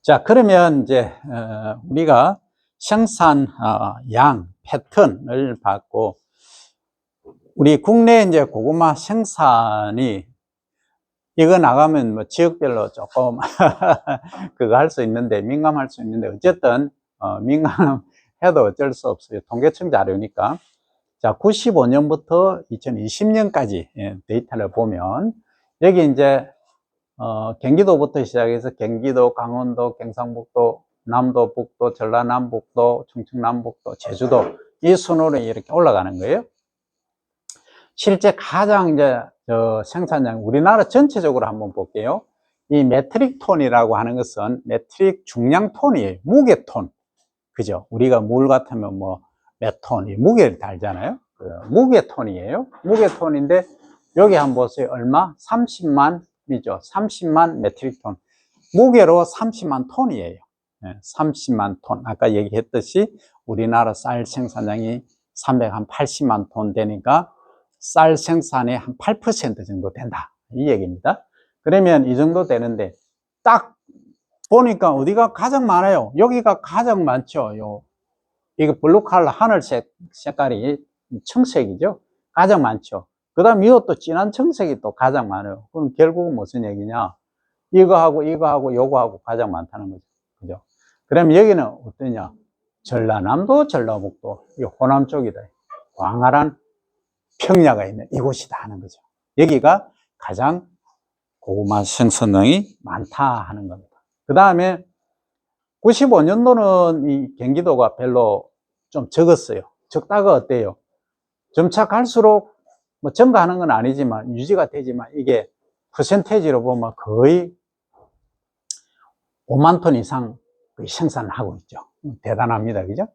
자, 그러면 이제 우리가 생산 양 패턴을 봤고, 우리 국내 이제 고구마 생산이 이거 나가면 뭐 지역별로 조금 그거 할 수 있는데, 민감할 수 있는데, 어쨌든 민감해도 어쩔 수 없어요. 통계청 자료니까. 자, 95년부터 2020년까지 데이터를 보면, 여기 이제 경기도부터 시작해서 경기도, 강원도, 경상북도, 남도, 북도, 전라남북도, 충청남북도, 제주도 이 순으로 이렇게 올라가는 거예요. 실제 가장 이제 생산량 우리나라 전체적으로 한번 볼게요. 이 메트릭 톤이라고 하는 것은 메트릭 중량 톤이에요. 무게 톤. 그죠? 우리가 물 같으면 뭐 몇 톤, 무게를 달잖아요. 무게 톤이에요. 무게 톤인데 여기 한번 보세요. 얼마? 30만이죠. 30만 메트릭 톤. 무게로 30만 톤이에요. 30만 톤. 아까 얘기했듯이 우리나라 쌀 생산량이 380만 톤 되니까 쌀 생산의 한 8% 정도 된다. 이 얘기입니다. 그러면 이 정도 되는데 딱 보니까 어디가 가장 많아요? 여기가 가장 많죠. 이거 블루 컬러 하늘색 색깔이 청색이죠. 가장 많죠. 그 다음 이것도 진한 청색이 또 가장 많아요. 그럼 결국은 무슨 얘기냐? 이거하고 요거하고 가장 많다는 거죠. 그죠? 그럼 여기는 어떠냐? 전라남도, 전라북도, 이 호남 쪽이다. 광활한 평야가 있는 이곳이다 하는 거죠. 여기가 가장 고구마 생산량이 많다 하는 겁니다. 그 다음에 95년도는 이 경기도가 별로 좀 적었어요. 적다가 어때요? 점차 갈수록 뭐 증가하는 건 아니지만 유지가 되지만 이게 퍼센테이지로 보면 거의 5만 톤 이상 생산을 하고 있죠. 대단합니다. 그죠?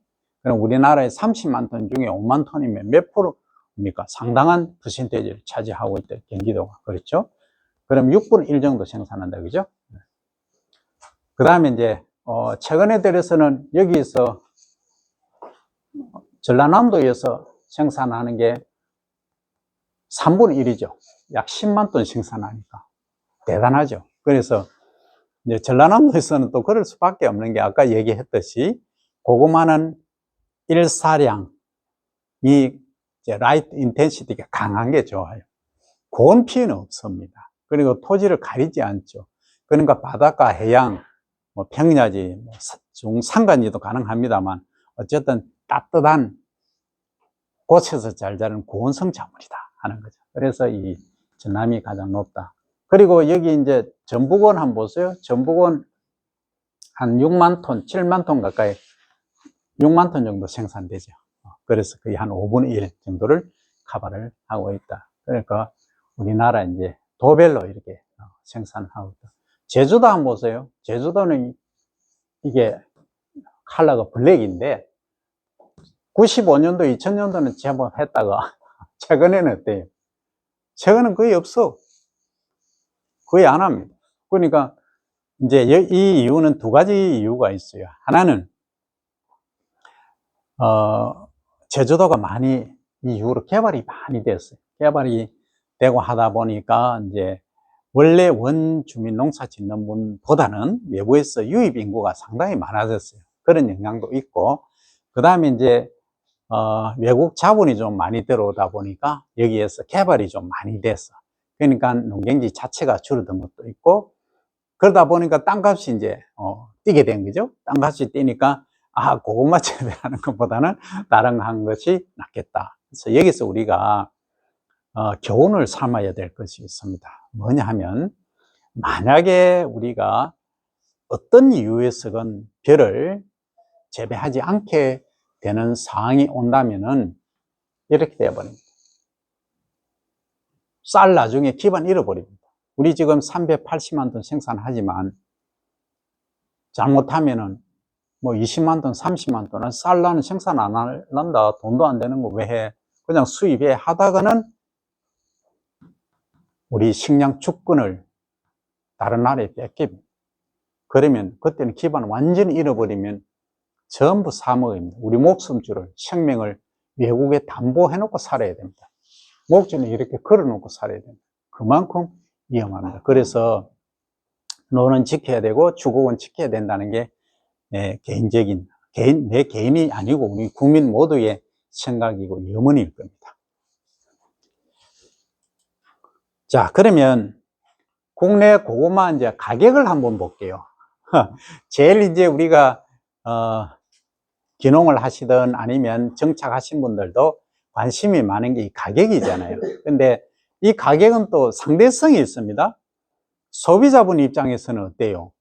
그럼 우리나라의 30만 톤 중에 5만 톤이면 몇 프로입니까? 상당한 퍼센테이지를 차지하고 있다. 경기도가. 그렇죠? 그럼 6분의 1 정도 생산한다. 그죠? 그 다음에 이제 최근에 들어서는 여기서 전라남도에서 생산하는 게 3분의 1이죠. 약 10만 톤 생산하니까. 대단하죠. 그래서 이제 전라남도에서는 또 그럴 수밖에 없는 게 아까 얘기했듯이 고구마는 일사량이 이제 라이트 인텐시티가 강한 게 좋아요. 고온 피해는 없습니다. 그리고 토지를 가리지 않죠. 그러니까 바닷가, 해양, 뭐 평야지, 뭐 중산간지도 가능합니다만 어쨌든 따뜻한 곳에서 잘 자라는 고온성 작물이다 하는 거죠. 그래서 이 전남이 가장 높다. 그리고 여기 이제 전북원 한번 보세요. 전북원 한 6만 톤, 7만 톤 가까이 6만 톤 정도 생산되죠. 그래서 거의 한 5분의 1 정도를 커버를 하고 있다. 그러니까 우리나라 이제 도별로 이렇게 생산하고 있다. 제주도 한번 보세요. 제주도는 이게 컬러가 블랙인데 95년도, 2000년도는 제법 했다가 최근에는 어때요? 최근은 거의 없어. 거의 안 합니다. 그러니까 이제 이 이유는 두 가지 이유가 있어요. 하나는 제주도가 많이 이 이후로 개발이 많이 됐어요. 개발이 되고 하다 보니까 이제 원래 원주민 농사 짓는 분보다는 외부에서 유입 인구가 상당히 많아졌어요. 그런 영향도 있고, 그 다음에 이제 외국 자본이 좀 많이 들어오다 보니까 여기에서 개발이 좀 많이 됐어. 그러니까 농경지 자체가 줄어든 것도 있고, 그러다 보니까 땅값이 이제 뛰게 된 거죠. 땅값이 뛰니까 고구마 재배하는 것보다는 다른 거 한 것이 낫겠다. 그래서 여기서 우리가 교훈을 삼아야 될 것이 있습니다. 뭐냐 하면 만약에 우리가 어떤 이유에서건 벼를 재배하지 않게 되는 상황이 온다면은 이렇게 되어버립니다. 쌀 나중에 기반 잃어버립니다. 우리 지금 380만 톤 생산하지만 잘못하면은 뭐 20만 톤, 30만 톤은 쌀 나는 생산 안 한다. 돈도 안 되는 거 왜 해? 그냥 수입해 하다가는 우리 식량 주권을 다른 나라에 뺏깁니다. 그러면 그때는 기반을 완전히 잃어버리면 전부 사먹입니다. 우리 목숨줄을, 생명을 외국에 담보해 놓고 살아야 됩니다. 목줄은 이렇게 걸어 놓고 살아야 됩니다. 그만큼 위험합니다. 그래서 노는 지켜야 되고 주국은 지켜야 된다는 게 내 개인이 아니고 우리 국민 모두의 생각이고 염원일 겁니다. 자, 그러면 국내 고구마 이제 가격을 한번 볼게요. 제일 이제 우리가 귀농을 하시든 아니면 정착하신 분들도 관심이 많은 게 이 가격이잖아요. 근데 이 가격은 또 상대성이 있습니다. 소비자분 입장에서는 어때요?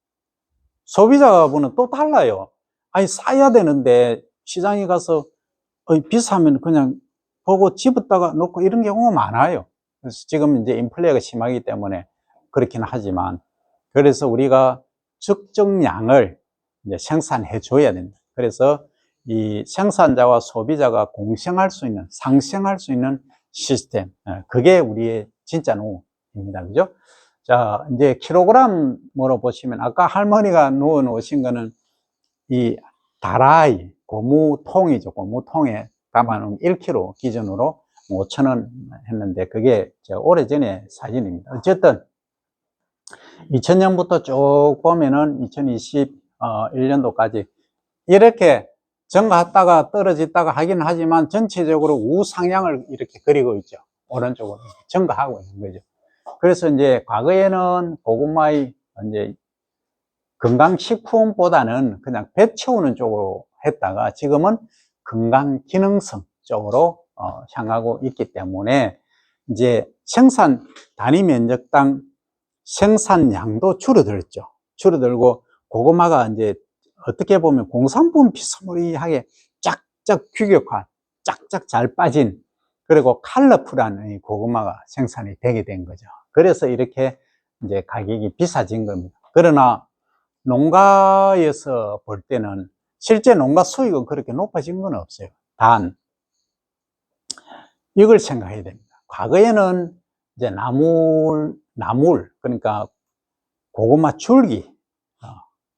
소비자분은 또 달라요. 아니, 싸야 되는데 시장에 가서 비싸면 그냥 보고 집었다가 놓고 이런 경우가 많아요. 그래서 지금 이제 인플레가 심하기 때문에 그렇긴 하지만, 그래서 우리가 적정량을 이제 생산해 줘야 된다. 그래서 이 생산자와 소비자가 공생할 수 있는, 상생할 수 있는 시스템, 그게 우리의 진짜 농업입니다. 그죠? 자, 이제 킬로그램으로 보시면 아까 할머니가 놓아 놓으신 거는 이 다라이 고무통이죠. 고무통에 담아놓은 1kg 기준으로 5,000원 했는데, 그게 제가 오래전에 사진입니다. 어쨌든 2000년부터 쭉 보면은 2021년도까지 이렇게 증가했다가 떨어졌다가 하긴 하지만 전체적으로 우상향을 이렇게 그리고 있죠. 오른쪽으로 증가하고 있는 거죠. 그래서 이제 과거에는 고구마의 이제 건강식품보다는 그냥 배 채우는 쪽으로 했다가 지금은 건강기능성 쪽으로 향하고 있기 때문에 이제 생산 단위 면적당 생산량도 줄어들었죠. 줄어들고 고구마가 이제 어떻게 보면 공산품 비스무리하게 쫙쫙 규격화, 쫙쫙 잘 빠진, 그리고 컬러풀한 고구마가 생산이 되게 된 거죠. 그래서 이렇게 이제 가격이 비싸진 겁니다. 그러나 농가에서 볼 때는 실제 농가 수익은 그렇게 높아진 건 없어요. 단 이걸 생각해야 됩니다. 과거에는 이제 나물 그러니까 고구마 줄기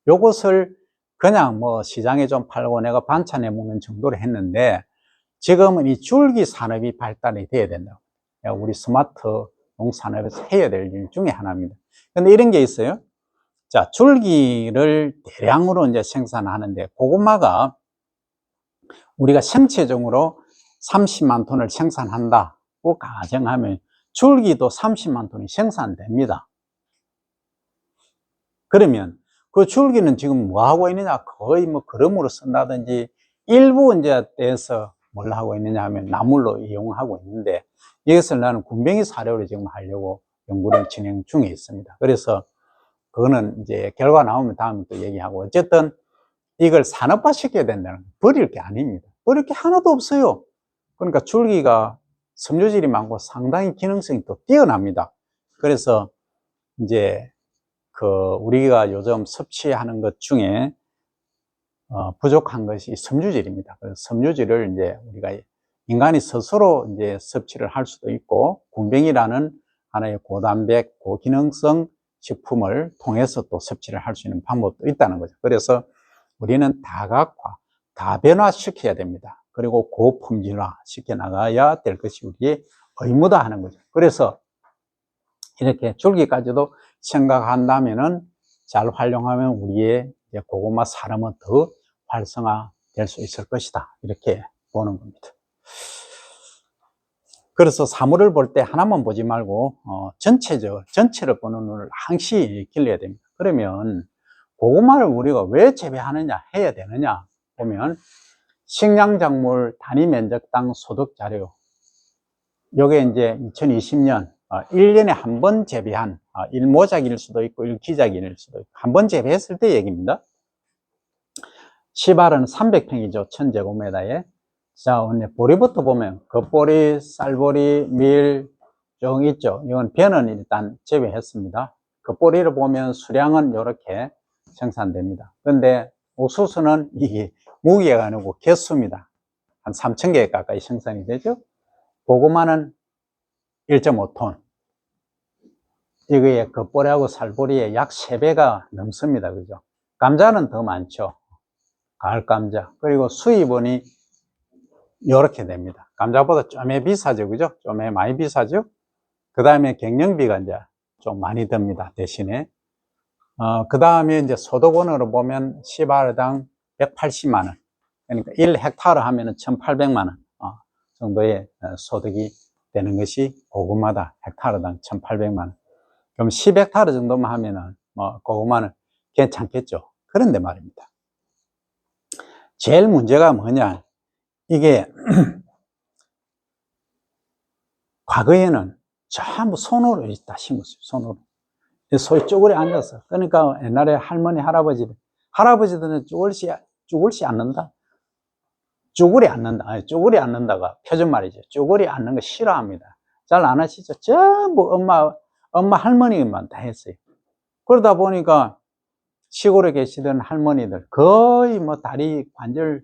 요것을 그냥 뭐 시장에 좀 팔고 내가 반찬에 먹는 정도로 했는데, 지금은 이 줄기 산업이 발달이 돼야 된다. 우리 스마트 농산업에서 해야 될 일 중에 하나입니다. 근데 이런 게 있어요. 자, 줄기를 대량으로 이제 생산하는데, 고구마가 우리가 생체적으로 30만 톤을 생산한다고 가정하면 줄기도 30만 톤이 생산됩니다. 그러면 그 줄기는 지금 뭐 하고 있느냐? 거의 뭐 거름으로 쓴다든지 일부 이제 떼서 뭘 하고 있느냐 하면 나물로 이용하고 있는데, 이것을 나는 군뱅이 사료로 지금 하려고 연구를 진행 중에 있습니다. 그래서 그거는 이제 결과 나오면 다음에 또 얘기하고, 어쨌든 이걸 산업화 시켜야 된다는, 버릴 게 아닙니다. 버릴 게 하나도 없어요. 그러니까 줄기가 섬유질이 많고 상당히 기능성이 또 뛰어납니다. 그래서 이제 우리가 요즘 섭취하는 것 중에 부족한 것이 섬유질입니다. 그래서 섬유질을 이제 우리가 인간이 스스로 이제 섭취를 할 수도 있고, 군뱅이라는 하나의 고단백, 고기능성 식품을 통해서 또 섭취를 할 수 있는 방법도 있다는 거죠. 그래서 우리는 다각화, 다변화시켜야 됩니다. 그리고 고품질화 시켜 나가야 될 것이 우리의 의무다 하는 거죠. 그래서 이렇게 줄기까지도 생각한다면은, 잘 활용하면 우리의 고구마 산업은 더 활성화될 수 있을 것이다, 이렇게 보는 겁니다. 그래서 사물을 볼 때 하나만 보지 말고 전체를 보는 눈을 항시 길러야 됩니다. 그러면 고구마를 우리가 왜 재배하느냐, 해야 되느냐 보면, 식량작물 단위 면적당 소득 자료, 요게 이제 2020년 1년에 한 번 재배한, 1모작일 수도 있고 1기작일 수도 있고 한 번 재배했을 때 얘기입니다. 시발은 300평이죠. 1000제곱미터에. 자, 오늘 보리부터 보면 겉보리, 쌀보리, 밀 쭉 있죠. 이건 벼는 일단 재배했습니다. 겉보리를 보면 수량은 이렇게 생산됩니다. 그런데 옥수수는 이게 무게가 아니고 개수입니다. 한 3000개 가까이 생산이 되죠. 고구마는 1.5톤. 이거의 겉보리하고 살보리의 약 3배가 넘습니다. 그죠? 감자는 더 많죠. 가을 감자. 그리고 수입원이 이렇게 됩니다. 감자보다 좀에 비싸죠. 그죠? 좀에 많이 비싸죠? 그 다음에 경영비가 이제 좀 많이 듭니다. 대신에. 그 다음에 이제 소득원으로 보면 10알당 180만 원. 그러니까 1헥타르 하면은 1,800만 원 정도의 소득이 되는 것이 고구마다. 헥타르당 1,800만 원. 그럼 10헥타르 정도만 하면은 뭐 고구마는 괜찮겠죠. 그런데 말입니다. 제일 문제가 뭐냐? 이게 과거에는 전부 손으로 다 심었어요. 손으로. 소위 쭈그리 앉아서. 그러니까 옛날에 할머니, 할아버지들은 쭈글씨 앉는다. 쭈그리 앉는다. 아니, 쭈그리 앉는다가 표준말이죠. 쭈그리 앉는 거 싫어합니다. 잘 안 하시죠? 전부 엄마 할머니만 다 했어요. 그러다 보니까 시골에 계시던 할머니들 거의 뭐 다리 관절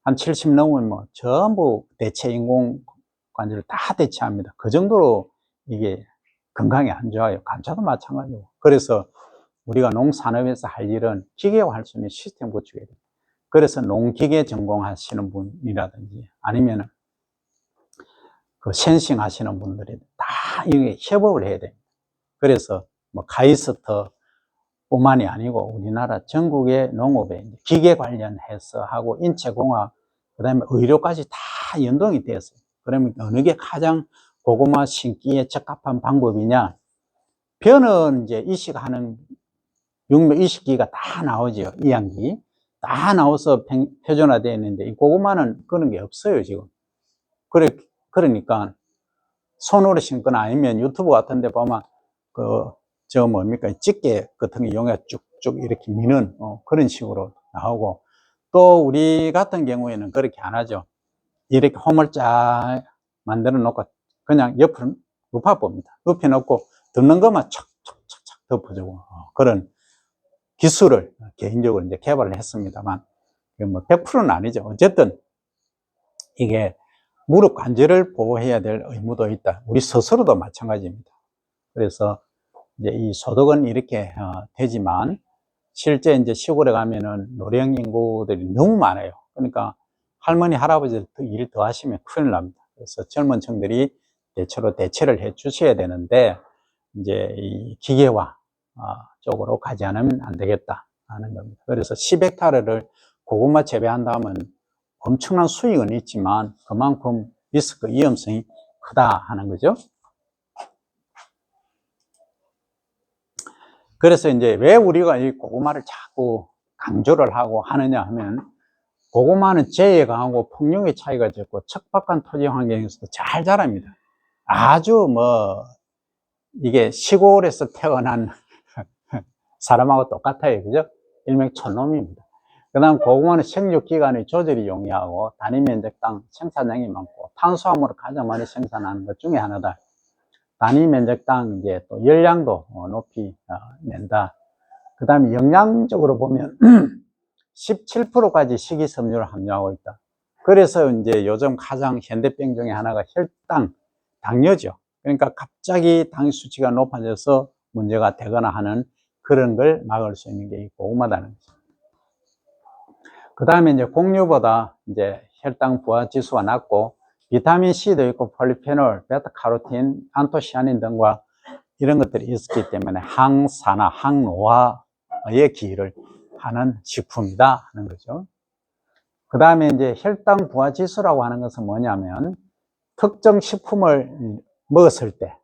한 70 넘으면 뭐 전부 대체 인공 관절을 다 대체합니다. 그 정도로 이게 건강에 안 좋아요. 감자도 마찬가지고. 그래서 우리가 농산업에서 할 일은 기계화할 수 있는 시스템 구축해야 돼요. 그래서 농기계 전공하시는 분이라든지 아니면 그 센싱 하시는 분들이 다 이게 협업을 해야 됩니다. 그래서 뭐 카이스터 뿐만이 아니고 우리나라 전국의 농업에 기계 관련해서 하고 인체공학, 그 다음에 의료까지 다 연동이 되었어요. 그러면 어느 게 가장 고구마 심기에 적합한 방법이냐? 벼는 이제 이식하는 육묘 이식기가 다 나오죠. 이양기. 다 나와서 표준화되어 있는데, 이 고구마는 그런 게 없어요, 지금. 그러니까, 손으로 심거나 아니면 유튜브 같은 데 보면, 뭡니까? 집게 같은 거 이용해 쭉쭉 이렇게 미는, 그런 식으로 나오고, 또 우리 같은 경우에는 그렇게 안 하죠. 이렇게 홈을 쫙 만들어 놓고, 그냥 옆으로 눕혀봅니다. 눕혀놓고, 듣는 것만 척척척척 덮어주고, 그런 기술을 개인적으로 이제 개발을 했습니다만, 뭐 100%는 아니죠. 어쨌든, 이게 무릎 관절을 보호해야 될 의무도 있다. 우리 스스로도 마찬가지입니다. 그래서 이제 이 소득은 이렇게 되지만, 실제 이제 시골에 가면은 노령 인구들이 너무 많아요. 그러니까 할머니, 할아버지들 일 더 하시면 큰일 납니다. 그래서 젊은 층들이 대체로 대체를 해 주셔야 되는데, 이제 이 기계화 쪽으로 가지 않으면 안 되겠다 하는 겁니다. 그래서 10헥타르를 고구마 재배한다면 엄청난 수익은 있지만 그만큼 리스크, 위험성이 크다 하는 거죠. 그래서 이제 왜 우리가 이 고구마를 자꾸 강조를 하고 하느냐 하면, 고구마는 재해 강하고 풍력의 차이가 적고 척박한 토지 환경에서도 잘 자랍니다. 아주 이게 시골에서 태어난 사람하고 똑같아요. 그죠? 일명 촌놈입니다. 그 다음 고구마는 생육기간이 조절이 용이하고 단위 면적당 생산량이 많고 탄수화물을 가장 많이 생산하는 것 중에 하나다. 단위 면적당 이제 또 열량도 높이 낸다. 그 다음에 영양적으로 보면 17%까지 식이섬유를 함유하고 있다. 그래서 이제 요즘 가장 현대병 중에 하나가 혈당, 당뇨죠. 그러니까 갑자기 당 수치가 높아져서 문제가 되거나 하는 그런 걸 막을 수 있는 게 이 고구마다는 거죠. 그 다음에 이제 곡류보다 이제 혈당 부하 지수가 낮고 비타민 C도 있고 폴리페놀, 베타카로틴, 안토시아닌 등과 이런 것들이 있었기 때문에 항산화, 항노화의 기여를 하는 식품이다 하는 거죠. 그 다음에 이제 혈당 부하 지수라고 하는 것은 뭐냐면 특정 식품을 먹었을 때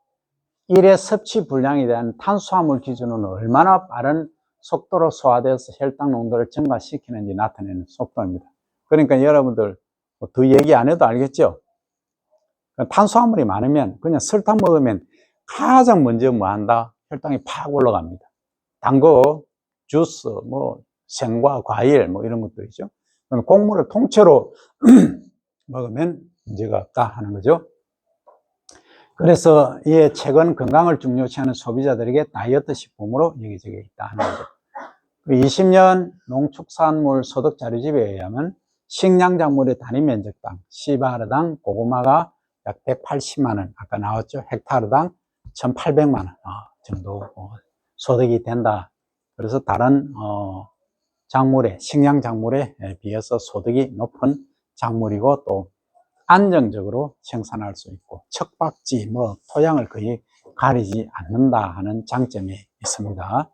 일의 섭취 분량에 대한 탄수화물 기준은 얼마나 빠른 속도로 소화되어서 혈당 농도를 증가시키는지 나타내는 속도입니다. 그러니까 여러분들 더 얘기 안 해도 알겠죠? 탄수화물이 많으면 그냥 설탕 먹으면 가장 먼저 뭐 한다? 혈당이 팍 올라갑니다. 단 거, 주스, 생과 과일 이런 것들이죠. 곡물을 통째로 먹으면 문제가 없다 하는 거죠. 그래서 이 책은 건강을 중요시하는 소비자들에게 다이어트 식품으로 여겨져 있다 하는 거죠. 20년 농축산물 소득 자료집에 의하면 식량작물의 단위 면적당 10알당 고구마가 약 180만 원, 아까 나왔죠. 헥타르당 1,800만 원 정도 소득이 된다. 그래서 다른 식량 작물에 비해서 소득이 높은 작물이고 또 안정적으로 생산할 수 있고 척박지, 토양을 거의 가리지 않는다 하는 장점이 있습니다.